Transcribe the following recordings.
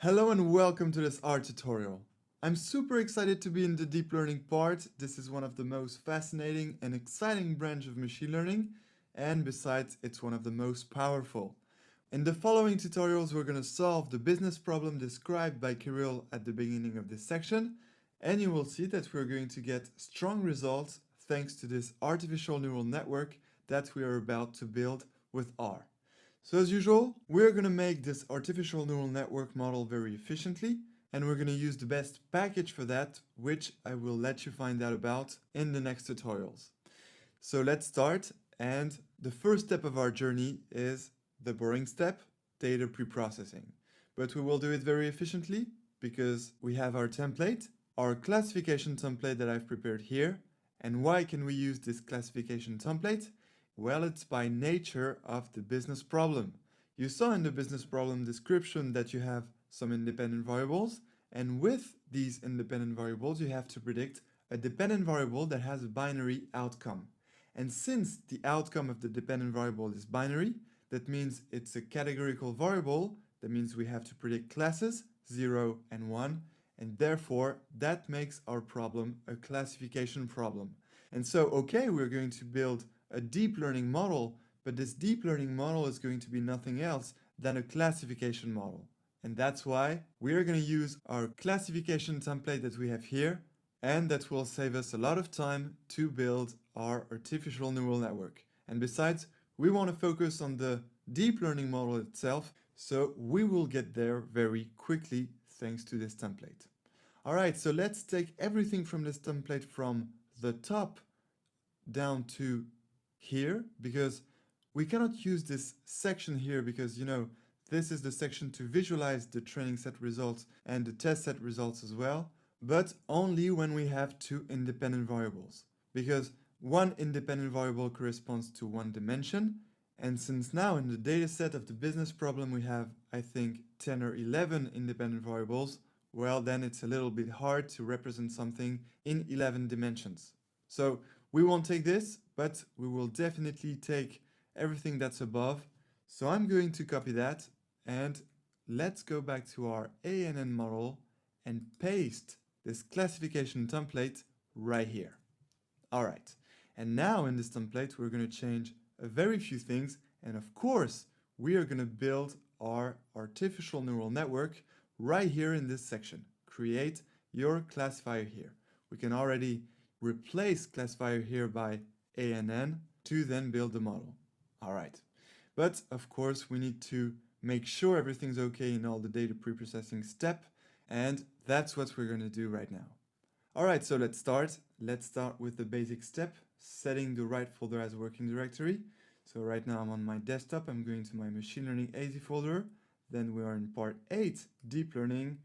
Hello and welcome to this art tutorial. I'm super excited to be in the deep learning part. This is one of the most fascinating and exciting branch of machine learning, and besides, it's one of the most powerful. In the following tutorials, we're going to solve the business problem described by Kirill at the beginning of this section, and you will see that we're going to get strong results thanks to this artificial neural network that we are about to build with R. So as usual, we're going to make this artificial neural network model very efficiently, and we're going to use the best package for that, which I will let you find out about in the next tutorials. So let's start, and the first step of our journey is the boring step, data preprocessing. But we will do it very efficiently because we have our template, our classification template that I've prepared here. And why can we use this classification template? Well, it's by nature of the business problem. You saw in the business problem description that you have some independent variables, and with these independent variables, you have to predict a dependent variable that has a binary outcome. And since the outcome of the dependent variable is binary, that means it's a categorical variable. That means we have to predict classes 0 and 1, and therefore that makes our problem a classification problem. And so, okay, we're going to build a deep learning model, but this deep learning model is going to be nothing else than a classification model. And that's why we are going to use our classification template that we have here, and that will save us a lot of time to build our artificial neural network. And besides, we want to focus on the deep learning model itself, so we will get there very quickly thanks to this template. All right, so let's take everything from this template from the top down to here, because we cannot use this section here because, this is the section to visualize the training set results and the test set results as well, but only when we have two independent variables, because one independent variable corresponds to one dimension, and since now in the data set of the business problem we have, I think, 10 or 11 independent variables, well, then it's a little bit hard to represent something in 11 dimensions. So we won't take this, but we will definitely take everything that's above. So I'm going to copy that, and let's go back to our ANN model and paste this classification template right here. All right, and now in this template, we're going to change a very few things, and of course, we are going to build our artificial neural network right here in this section. Create your classifier here. We can already replace classifier here by ANN to then build the model. All right, but of course we need to make sure everything's okay in all the data preprocessing step, and that's what we're going to do right now. All right, so let's start. Let's start with the basic step, setting the right folder as a working directory. So right now I'm on my desktop, I'm going to my machine learning AZ folder, then we are in part 8, deep learning,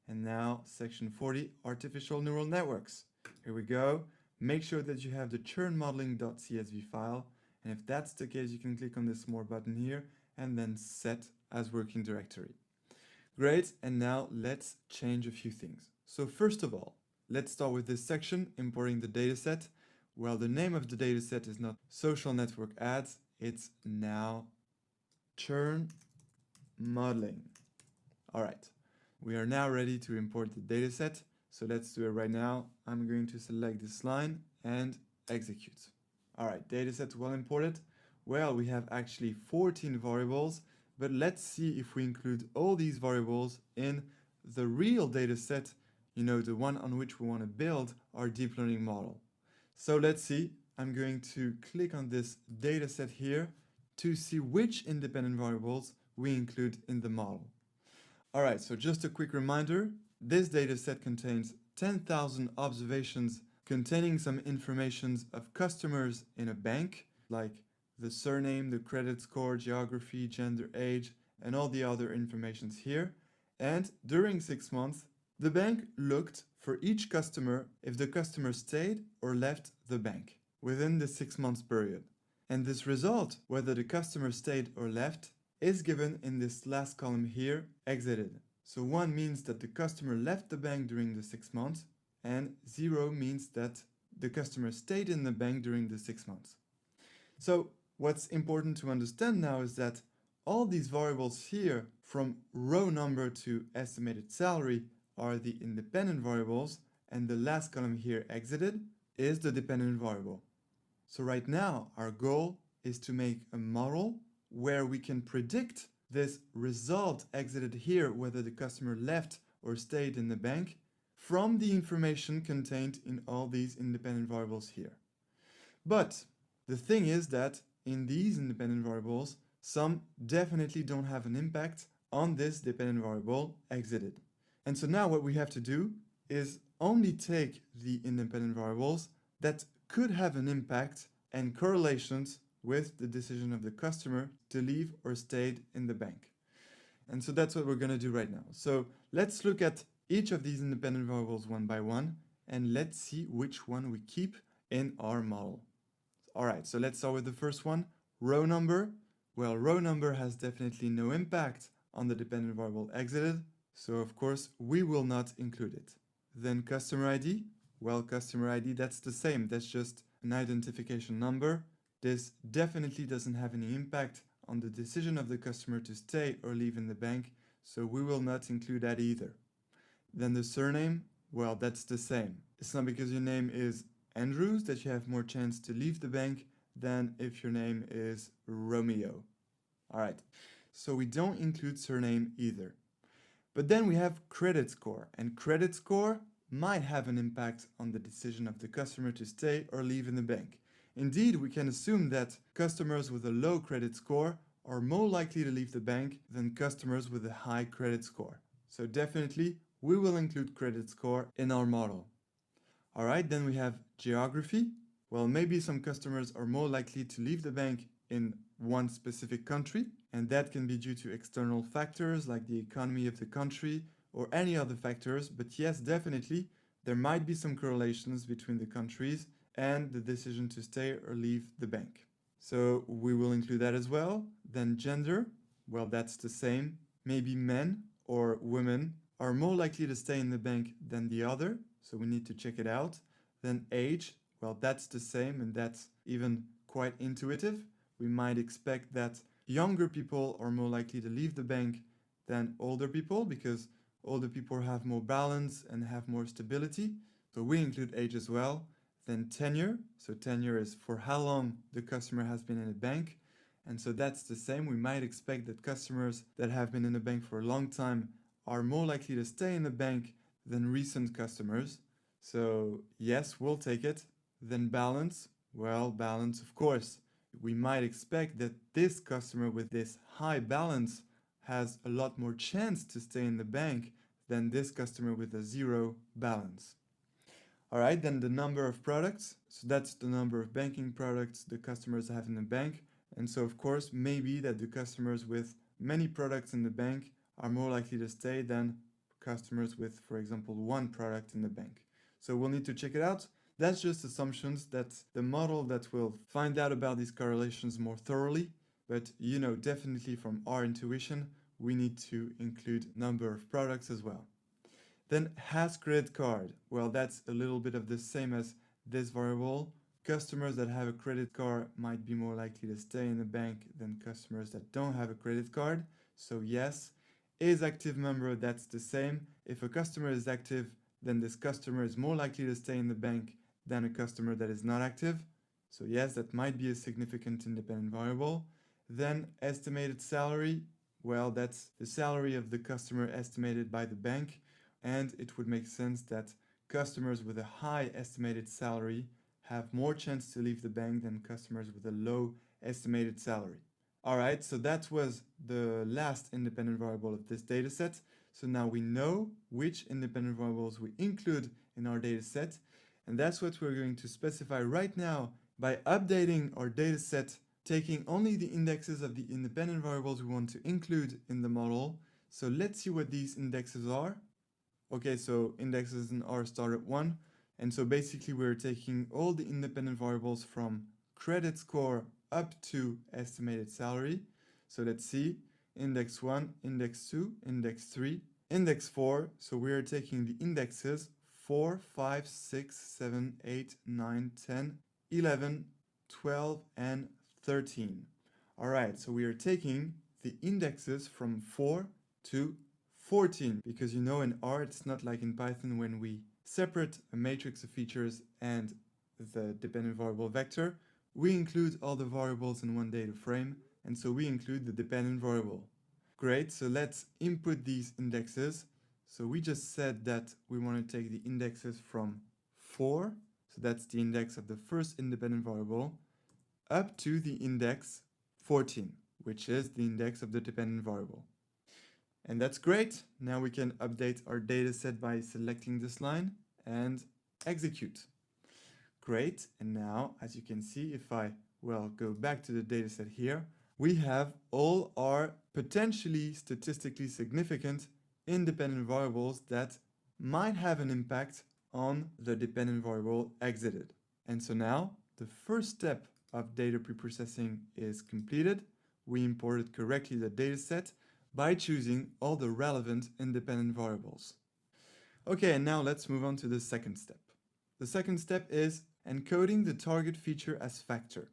and now section 40, artificial neural networks. Here we go. Make sure that you have the churnmodeling.csv file, and if that's the case, you can click on this more button here and then set as working directory. Great, and now let's change a few things. So first of all, let's start with this section, importing the dataset. Well, the name of the dataset is not social network ads, it's now churn modeling. All right, we are now ready to import the dataset. So let's do it right now. I'm going to select this line and execute. All right, dataset well imported. Well, we have actually 14 variables, but let's see if we include all these variables in the real dataset, the one on which we want to build our deep learning model. So let's see. I'm going to click on this dataset here to see which independent variables we include in the model. All right, so just a quick reminder, this dataset contains 10,000 observations containing some information of customers in a bank, like the surname, the credit score, geography, gender, age, and all the other informations here. And during 6 months, the bank looked for each customer if the customer stayed or left the bank within the 6 months period. And this result, whether the customer stayed or left, is given in this last column here, exited. So 1 means that the customer left the bank during the 6 months, and 0 means that the customer stayed in the bank during the 6 months. So what's important to understand now is that all these variables here from row number to estimated salary are the independent variables, and the last column here, exited, is the dependent variable. So right now, our goal is to make a model where we can predict this result exited here, whether the customer left or stayed in the bank, from the information contained in all these independent variables here. But the thing is that in these independent variables, some definitely don't have an impact on this dependent variable exited. And so now what we have to do is only take the independent variables that could have an impact and correlations with the decision of the customer to leave or stayed in the bank. And so that's what we're going to do right now. So let's look at each of these independent variables one by one, and let's see which one we keep in our model. All right, so let's start with the first one, row number. Well, row number has definitely no impact on the dependent variable exited, so of course we will not include it. Then customer ID. Well, customer ID, that's the same. That's just an identification number. This definitely doesn't have any impact on the decision of the customer to stay or leave in the bank, so we will not include that either. Then the surname, well, that's the same. It's not because your name is Andrews that you have more chance to leave the bank than if your name is Romeo. All right, so we don't include surname either. But then we have credit score, and credit score might have an impact on the decision of the customer to stay or leave in the bank. Indeed, we can assume that customers with a low credit score are more likely to leave the bank than customers with a high credit score. So definitely, we will include credit score in our model. All right, then we have geography. Well, maybe some customers are more likely to leave the bank in one specific country, and that can be due to external factors like the economy of the country or any other factors. But yes, definitely, there might be some correlations between the countries and the decision to stay or leave the bank. So we will include that as well. Then gender, well, that's the same. Maybe men or women are more likely to stay in the bank than the other, so we need to check it out. Then age, well, that's the same, and that's even quite intuitive. We might expect that younger people are more likely to leave the bank than older people because older people have more balance and have more stability. So we include age as well. Then tenure, so tenure is for how long the customer has been in a bank. And so that's the same. We might expect that customers that have been in a bank for a long time are more likely to stay in the bank than recent customers. So yes, we'll take it. Then balance, well, balance, of course. We might expect that this customer with this high balance has a lot more chance to stay in the bank than this customer with a zero balance. All right, then the number of products. So that's the number of banking products the customers have in the bank. And so, of course, maybe that the customers with many products in the bank are more likely to stay than customers with, for example, one product in the bank. So we'll need to check it out. That's just assumptions. That's the model that will find out about these correlations more thoroughly. But, you know, definitely from our intuition, we need to include number of products as well. Then has credit card. Well, that's a little bit of the same as this variable. Customers that have a credit card might be more likely to stay in the bank than customers that don't have a credit card. So yes, is active member, that's the same. If a customer is active, then this customer is more likely to stay in the bank than a customer that is not active. So yes, that might be a significant independent variable. Then estimated salary. Well, that's the salary of the customer estimated by the bank. And it would make sense that customers with a high estimated salary have more chance to leave the bank than customers with a low estimated salary. All right, so that was the last independent variable of this data set. So now we know which independent variables we include in our data set. And that's what we're going to specify right now by updating our data set, taking only the indexes of the independent variables we want to include in the model. So let's see what these indexes are. Okay, so indexes in R start at 1. And so basically we're taking all the independent variables from credit score up to estimated salary. So let's see, index 1, index 2, index 3, index 4. So we are taking the indexes 4, 5, 6, 7, 8, 9, 10, 11, 12, and 13. All right, so we are taking the indexes from 4 to 14, because you know in R it's not like in Python when we separate a matrix of features and the dependent variable vector, we include all the variables in one data frame, and so we include the dependent variable. Great, so let's input these indexes. So we just said that we want to take the indexes from 4, so that's the index of the first independent variable, up to the index 14, which is the index of the dependent variable. And that's great. Now we can update our data set by selecting this line and execute. Great, and now as you can see, if I go back to the data set here, we have all our potentially statistically significant independent variables that might have an impact on the dependent variable exited. And so now the first step of data preprocessing is completed. We imported correctly the data set by choosing all the relevant independent variables. Okay, and now let's move on to the second step. The second step is encoding the target feature as factor.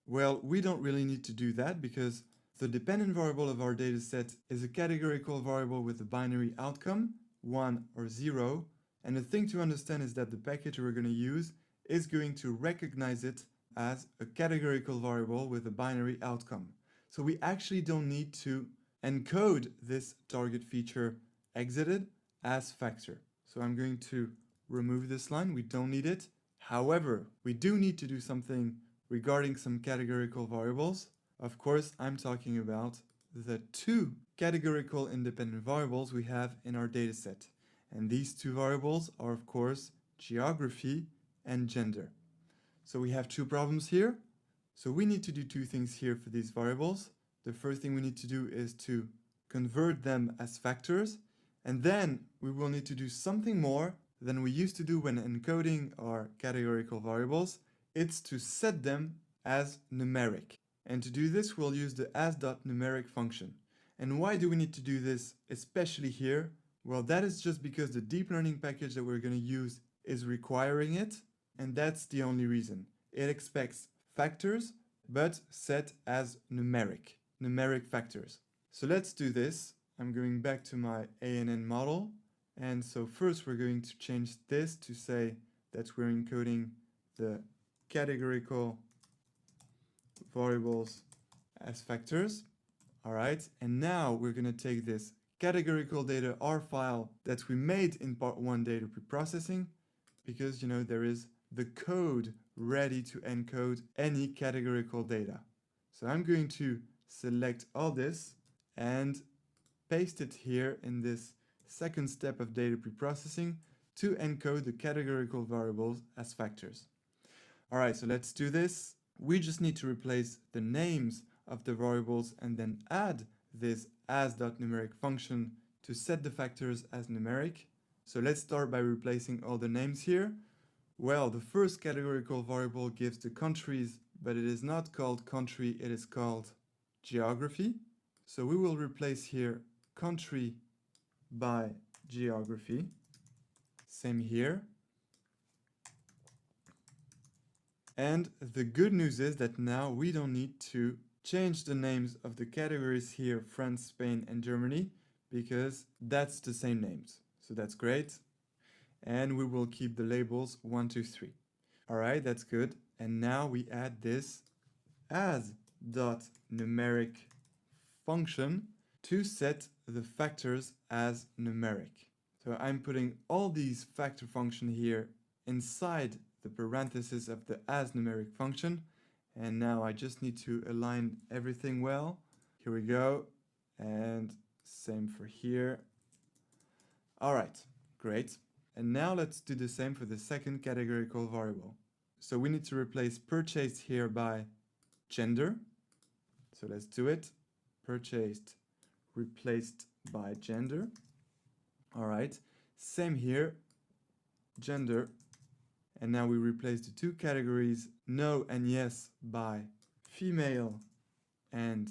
Well, we don't really need to do that because the dependent variable of our dataset is a categorical variable with a binary outcome, 1 or 0, and the thing to understand is that the package we're going to use is going to recognize it as a categorical variable with a binary outcome. So we actually don't need to encode this target feature exited as factor. So I'm going to remove this line, we don't need it. However, we do need to do something regarding some categorical variables. Of course, I'm talking about the two categorical independent variables we have in our dataset. And these two variables are, of course, geography and gender. So we have two problems here. So we need to do two things here for these variables. The first thing we need to do is to convert them as factors. And then we will need to do something more than we used to do when encoding our categorical variables. It's to set them as numeric. And to do this, we'll use the as.numeric function. And why do we need to do this, especially here? Well, that is just because the deep learning package that we're going to use is requiring it, and that's the only reason. It expects factors, but set as numeric factors. So let's do this. I'm going back to my ANN model. And so first we're going to change this to say that we're encoding the categorical variables as factors. All right, and now we're going to take this categorical data R file that we made in part 1 data preprocessing, because there is the code ready to encode any categorical data. So I'm going to select all this and paste it here in this second step of data preprocessing to encode the categorical variables as factors. All right, so let's do this. We just need to replace the names of the variables and then add this as.numeric function to set the factors as numeric. So let's start by replacing all the names here. Well, the first categorical variable gives the countries, but it is not called country, it is called geography. So we will replace here country by geography. Same here. And the good news is that now we don't need to change the names of the categories here, France, Spain, and Germany, because that's the same names. So that's great. And we will keep the labels 1, 2, 3. All right, that's good. And now we add this as.numeric function to set the factors as numeric. So I'm putting all these factor function here inside the parenthesis of the as.numeric function. And now I just need to align everything well. Here we go. And same for here. All right, great. And now let's do the same for the second categorical variable. So we need to replace purchased here by gender. So let's do it. Purchased replaced by gender. All right, same here, gender. And now we replace the two categories no and yes by female and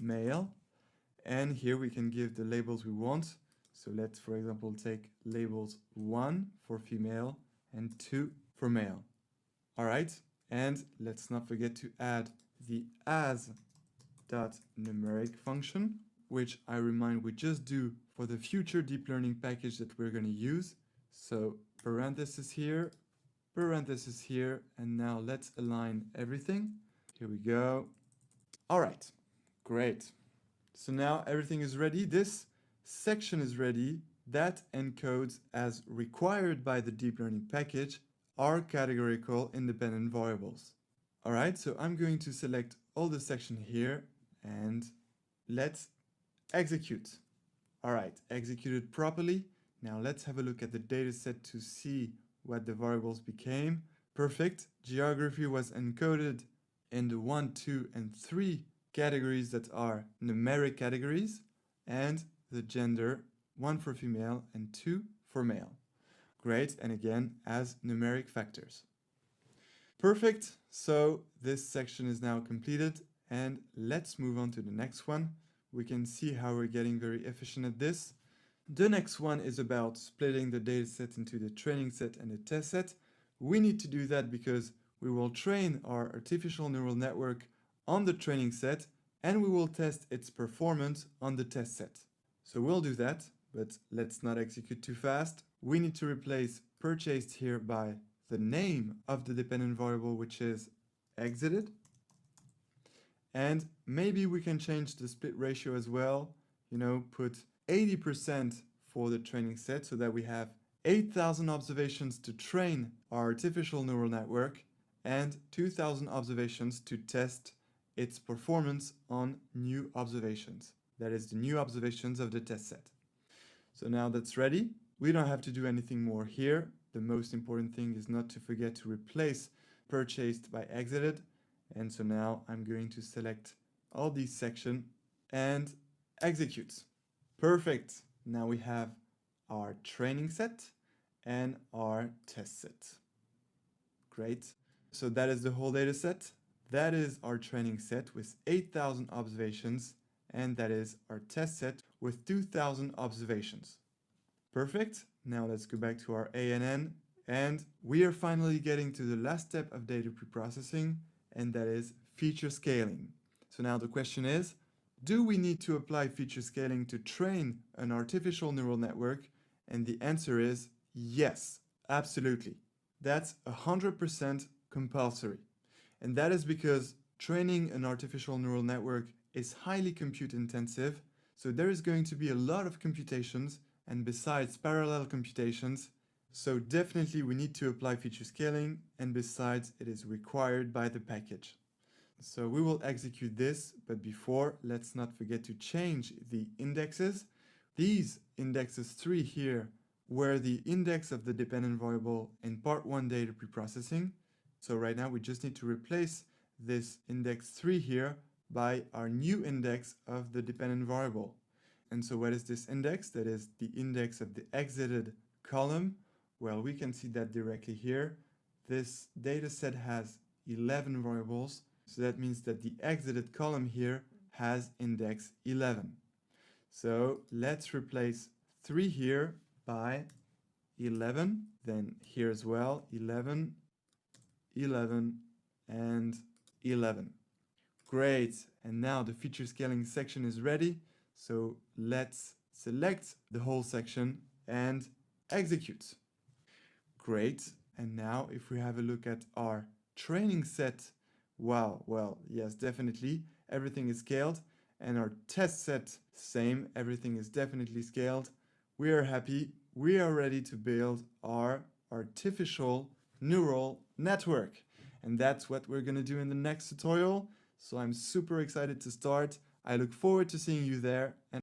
male. And here we can give the labels we want. So let's, for example, take labels 1 for female and 2 for male. All right, and let's not forget to add the as Numeric function, which I remind we just do for the future deep learning package that we're going to use. So parenthesis here, and now let's align everything. Here we go. All right, great. So now everything is ready. This section is ready that encodes as required by the deep learning package our categorical independent variables. All right, so I'm going to select all the section here and let's execute. All right, executed properly. Now let's have a look at the dataset to see what the variables became. Perfect. Geography was encoded in the 1, 2, and 3 categories that are numeric categories, and the gender, 1 for female and 2 for male. Great, and again, as numeric factors. Perfect, so this section is now completed, and let's move on to the next one. We can see how we're getting very efficient at this. The next one is about splitting the dataset into the training set and the test set. We need to do that because we will train our artificial neural network on the training set, and we will test its performance on the test set. So we'll do that, but let's not execute too fast. We need to replace purchased here by the name of the dependent variable, which is exited. And maybe we can change the split ratio as well, put 80% for the training set so that we have 8,000 observations to train our artificial neural network and 2,000 observations to test its performance on new observations. That is the new observations of the test set. So now that's ready. We don't have to do anything more here. The most important thing is not to forget to replace purchased by exited. And so now I'm going to select all these sections and execute. Perfect. Now we have our training set and our test set. Great. So that is the whole data set. That is our training set with 8,000 observations, and that is our test set with 2,000 observations. Perfect. Now let's go back to our ANN, and we are finally getting to the last step of data preprocessing, and that is feature scaling. So now the question is, do we need to apply feature scaling to train an artificial neural network? And the answer is yes, absolutely. That's 100% compulsory. And that is because training an artificial neural network is highly compute intensive, so there is going to be a lot of computations, and besides parallel computations, so definitely we need to apply feature scaling, and besides it is required by the package. So we will execute this, but before, let's not forget to change the indexes. These indexes 3 here were the index of the dependent variable in part 1 data preprocessing. So right now we just need to replace this index 3 here by our new index of the dependent variable. And so what is this index? That is the index of the exited column. Well, we can see that directly here. This data set has 11 variables. So that means that the exited column here has index 11. So let's replace 3 here by 11. Then here as well, 11, 11, and 11. Great. And now the feature scaling section is ready. So let's select the whole section and execute. Great. And now if we have a look at our training set, wow, well, yes, definitely, everything is scaled. And our test set, same, everything is definitely scaled. We are happy. We are ready to build our artificial neural network. And that's what we're going to do in the next tutorial. So I'm super excited to start. I look forward to seeing you there. And